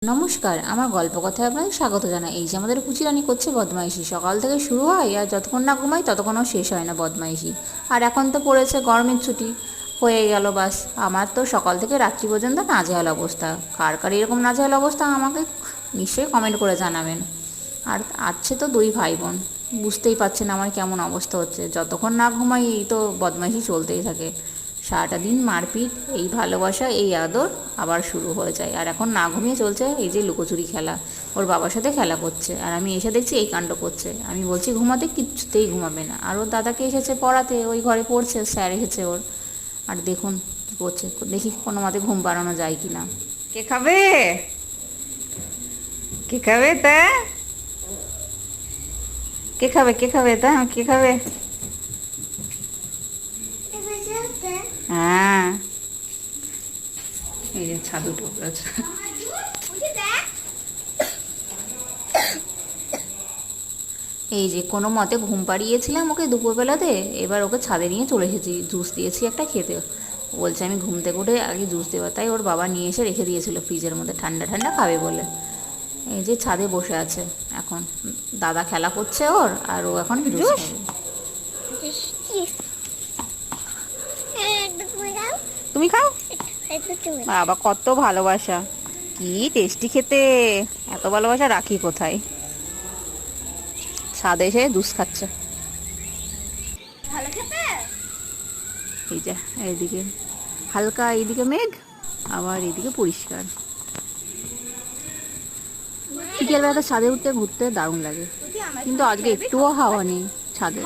নমস্কার, আমার গল্প কথায় আপনাদের স্বাগত জানাই। এই যে আমাদের কুচিরানি করছে বদমাইশি, সকাল থেকে শুরু হয় আর যতক্ষণ না ঘুমাই ততক্ষণও শেষ হয় না বদমাইশি। আর এখন তো পড়েছে গরমের ছুটি, হয়ে গেল বাস। আমার তো সকাল থেকে রাত্রি পর্যন্ত নাজেহাল অবস্থা। কার কার এরকম নাজেহাল অবস্থা আমাকে নিশ্চয়ই কমেন্ট করে জানাবেন। আর আছে তো দুই ভাই বোন, বুঝতেই পারছেন আমার কেমন অবস্থা হচ্ছে। যতক্ষণ না ঘুমাই এই তো বদমাইশি চলতেই থাকে। সারাটা দিন মারপিট, এই ভালোবাসা, এই আদর আবার শুরু হয়ে যায়। আর এখন না ঘুমিয়ে চলছে এই যে লুকোচুরি খেলা, ওর বাবার সাথে খেলা করছে আর আমি এসে দেখছি এই কাণ্ড করছে। আমি বলছি ঘুমাতে, কিচ্ছুতেই ঘুমাবে না। আর ওর দাদাকে এসেছে পড়াতে, ওই ঘরে পড়ছে, স্যার এসেছে ওর। আর দেখুন কী করছে, দেখি কোনো মতে ঘুম পাড়ানো যায় কি না। কে খাবে? কে খাবে তা? কে খাবে? কে খাবে তা? কে খাবে? হ্যাঁ, এই যে ছাদু টোকরাছে। এই যে কোনো মতে ঘুম পাড়িয়েছিলাম ওকে দুপুরবেলাতে, এবার ওকে ছাদে নিয়ে চলে এসেছি, জুস দিয়েছি একটা খেতে। বলছে আমি ঘুম থেকে উঠে আগে জুস দেবো, তাই ওর বাবা নিয়ে এসে রেখে দিয়েছিল ফ্রিজের মধ্যে, ঠান্ডা ঠান্ডা খাবে বলে। এই যে ছাদে বসে আছে এখন, দাদা খেলা করছে ওর, আর ও এখন জুস জুস? খাবে। তুমি খাও। বাবা কত ভালোবাসা, কি টেস্টি খেতে। এত ভালোবাসা রাখি কোথায়? ছাদে এসে জুস খাচ্ছে। এই যে এইদিকে হালকা, এইদিকে মেঘ, আবার এইদিকে পরিষ্কার। বিকেলবেলা ছাদে উঠতে ঘুরতে দারুণ লাগে, কিন্তু আজকে একটুও হাওয়া নেই ছাদে।